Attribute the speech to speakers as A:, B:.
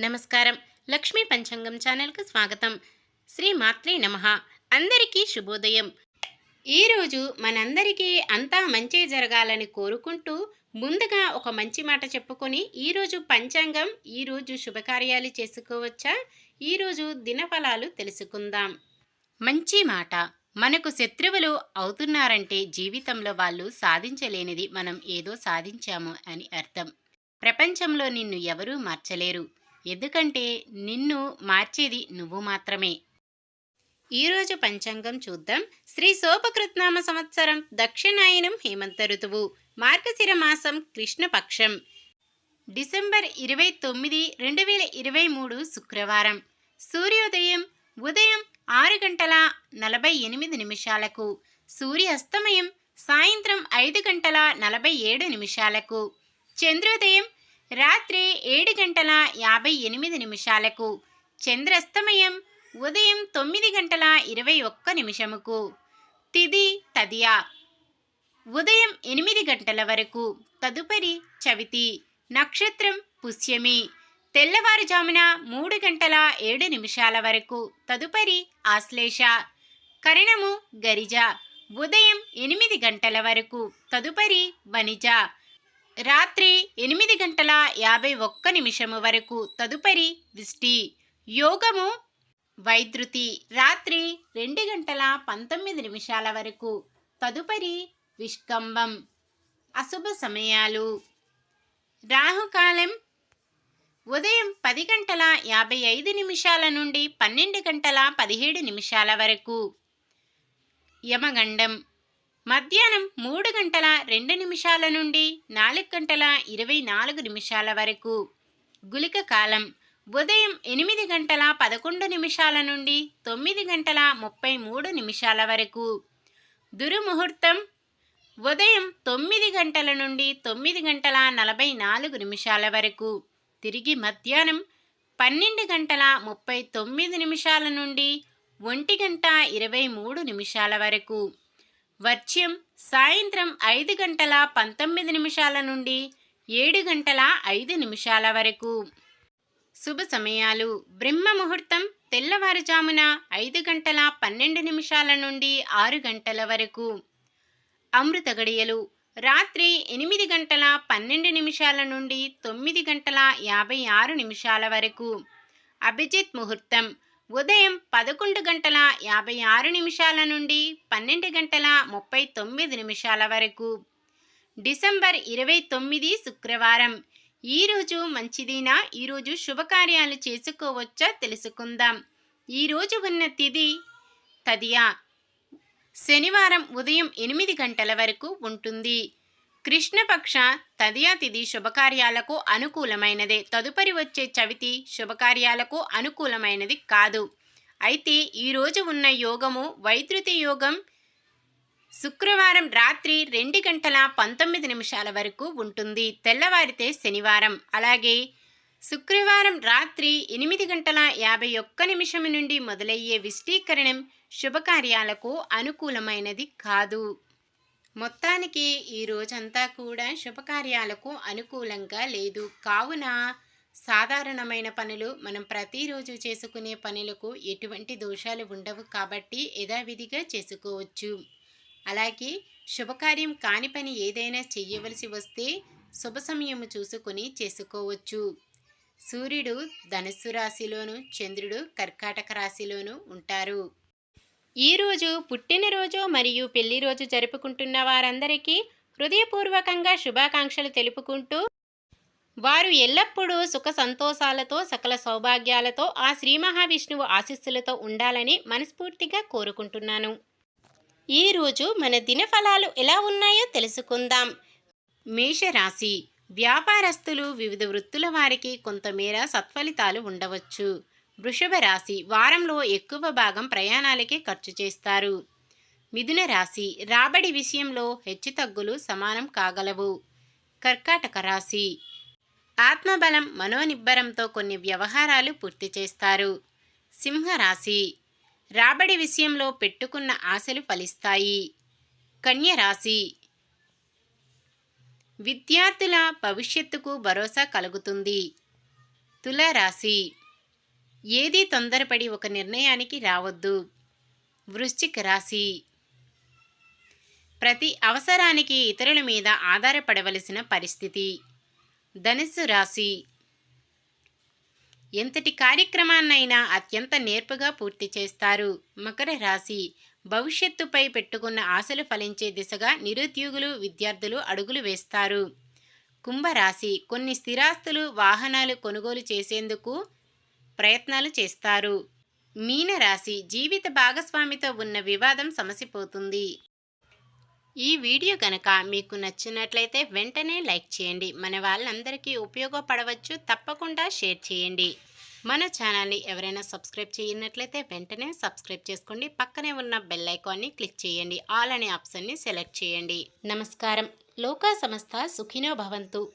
A: నమస్కారం. లక్ష్మీ పంచాంగం ఛానల్‌కు స్వాగతం. శ్రీ మాత్రే నమః. అందరికీ శుభోదయం. ఈరోజు మనందరికీ అంతా మంచే జరగాలని కోరుకుంటూ ముందుగా ఒక మంచి మాట చెప్పుకొని ఈరోజు పంచాంగం, ఈరోజు శుభకార్యాలు చేసుకోవచ్చా, ఈరోజు దినఫలాలు తెలుసుకుందాం. మంచి మాట. మనకు శత్రువులు అవుతున్నారంటే జీవితంలో వాళ్ళు సాధించలేనిది మనం ఏదో సాధించాము అని అర్థం. ప్రపంచంలో నిన్ను ఎవరూ మార్చలేరు. ఎందుకంటే నిన్ను మార్చేది నువ్వు మాత్రమే. ఈరోజు పంచాంగం చూద్దాం. శ్రీ శోభకృత్నామ సంవత్సరం దక్షిణాయనం హేమంత ఋతువు, మార్గశిర మాసం కృష్ణపక్షం, డిసెంబర్ 29, 2023 శుక్రవారం. సూర్యోదయం ఉదయం 6 గంటల 48 నిమిషాలకు, సూర్యాస్తమయం సాయంత్రం 5 గంటల 47 నిమిషాలకు, చంద్రోదయం రాత్రి 7 గంటల 58 నిమిషాలకు, చంద్రాస్తమయం ఉదయం 9 గంటల 21 నిమిషముకు. తిథి తదియా ఉదయం 8 గంటల వరకు, తదుపరి చవితి. నక్షత్రం పుష్యమి. తెల్లవారుజామున 3 గంటల 7 నిమిషాల వరకు, తదుపరి ఆశ్లేష. కరణము గరిజ. ఉదయం 8 గంటల వరకు, తదుపరి వనిజ. రాత్రి 8 గంటల 51 నిమిషము వరకు, తదుపరి విష్టి. యోగము వైద్యుతి. రాత్రి 2 గంటల 19 నిమిషాల వరకు, తదుపరి విష్కంభం. అశుభ సమయాలు. రాహుకాలం ఉదయం 10 గంటల 55 నిమిషాల నుండి 12 గంటల 17 నిమిషాల వరకు. యమగండం మధ్యాహ్నం 3 గంటల 2 నిమిషాల నుండి 4 గంటల 24 నిమిషాల వరకు. గుళిక కాలం ఉదయం 8 గంటల 11 నిమిషాల నుండి 9 గంటల 33 నిమిషాల వరకు. దుర్ముహూర్తం ఉదయం 9 గంటల నుండి 9 గంటల 44 నిమిషాల వరకు. తిరిగి మధ్యాహ్నం 12 గంటల 39 నిమిషాల నుండి 1 గంట 23 నిమిషాల వరకు. వర్జ్యం సాయంత్రం 5 గంటల 19 నిమిషాల నుండి 7 గంటల 5 నిమిషాల వరకు. శుభ సమయాలు. బ్రహ్మ ముహూర్తం తెల్లవారుజామున 5 గంటల 12 నిమిషాల నుండి 6 గంటల వరకు. అమృత గడియలు రాత్రి 8 గంటల 12 నిమిషాల నుండి 9 గంటల 56 నిమిషాల వరకు. అభిజిత్ ముహూర్తం ఉదయం 11 గంటల 56 నిమిషాల నుండి 12 గంటల 39 నిమిషాల వరకు. డిసెంబర్ 29 శుక్రవారం. ఈరోజు మంచిదేనా? ఈరోజు శుభకార్యాలు చేసుకోవచ్చా తెలుసుకుందాం. ఈరోజు ఉన్న తిథి తదియా. శనివారం ఉదయం 8 గంటల వరకు ఉంటుంది. కృష్ణపక్ష తదియా తిథి శుభకార్యాలకు అనుకూలమైనదే. తదుపరి వచ్చే చవితి శుభకార్యాలకు అనుకూలమైనది కాదు. అయితే ఈరోజు ఉన్న యోగము వైద్యుతి యోగం. శుక్రవారం రాత్రి 2 గంటల 19 నిమిషాల వరకు ఉంటుంది. తెల్లవారితే శనివారం. అలాగే శుక్రవారం రాత్రి 8 గంటల 51 నిమిషం నుండి మొదలయ్యే విష్టీకరణం శుభకార్యాలకు అనుకూలమైనది కాదు. మొత్తానికి ఈ రోజంతా కూడా శుభకార్యాలకు అనుకూలంగా లేదు. కావున సాధారణమైన పనులు, మనం ప్రతిరోజు చేసుకునే పనులకు ఎటువంటి దోషాలు ఉండవు కాబట్టి యథావిధిగా చేసుకోవచ్చు. అలాగే శుభకార్యం కాని పని ఏదైనా చెయ్యవలసి వస్తే శుభ సమయము చూసుకొని చేసుకోవచ్చు. సూర్యుడు ధనుస్సు రాశిలోను, చంద్రుడు కర్కాటక రాశిలోను ఉంటారు. ఈరోజు పుట్టినరోజు మరియు పెళ్లిరోజు జరుపుకుంటున్న వారందరికీ హృదయపూర్వకంగా శుభాకాంక్షలు తెలుపుకుంటూ, వారు ఎల్లప్పుడూ సుఖ సంతోషాలతో సకల సౌభాగ్యాలతో ఆ శ్రీ మహావిష్ణువు ఆశీస్సులతో ఉండాలని మనస్ఫూర్తిగా కోరుకుంటున్నాను. ఈరోజు మన దినఫలాలు ఎలా ఉన్నాయో తెలుసుకుందాం. మేషరాశి. వ్యాపారస్తులు, వివిధ వృత్తుల వారికి కొంతమేర సత్ఫలితాలు ఉండవచ్చు. వృషభ రాశి. వారంలో ఎక్కువ భాగం ప్రయాణాలకే ఖర్చు చేస్తారు. మిథున రాశి. రాబడి విషయంలో హెచ్చుతగ్గులు సమానం కాగలవు. కర్కాటక రాశి. ఆత్మబలం, మనోనిబ్బరంతో కొన్ని వ్యవహారాలు పూర్తి చేస్తారు. సింహరాశి. రాబడి విషయంలో పెట్టుకున్న ఆశలు ఫలిస్తాయి. కన్య రాశి. విద్యార్థుల భవిష్యత్తుకు భరోసా కలుగుతుంది. తులారాశి, ఏదీ తొందరపడి ఒక నిర్ణయానికి రావద్దు. వృశ్చిక రాశి, ప్రతి అవసరానికి ఇతరుల మీద ఆధారపడవలసిన పరిస్థితి. ధనుస్సు రాశి, ఎంతటి కార్యక్రమాన్నైనా అత్యంత నేర్పుగా పూర్తి చేస్తారు. మకర రాశి, భవిష్యత్తుపై పెట్టుకున్న ఆశలు ఫలించే దిశగా నిరుద్యోగులు, విద్యార్థులు అడుగులు వేస్తారు. కుంభరాశి, కొన్ని స్థిరాస్తులు, వాహనాలు కొనుగోలు చేసేందుకు ప్రయత్నాలు చేస్తారు. మీనరాశి, జీవిత భాగస్వామితో ఉన్న వివాదం సమసిపోతుంది. ఈ వీడియో కనుక మీకు నచ్చినట్లయితే వెంటనే లైక్ చేయండి. మన వాళ్ళందరికీ ఉపయోగపడవచ్చు. తప్పకుండా షేర్ చేయండి. మన ఛానల్ని ఎవరైనా సబ్స్క్రైబ్ చేయనట్లయితే వెంటనే సబ్స్క్రైబ్ చేసుకోండి. పక్కనే ఉన్న బెల్ ఐకాన్ని క్లిక్ చేయండి. ఆల్ అనే ఆప్షన్ని సెలెక్ట్ చేయండి. నమస్కారం. లోకా సమస్త సుఖినో భవంతు.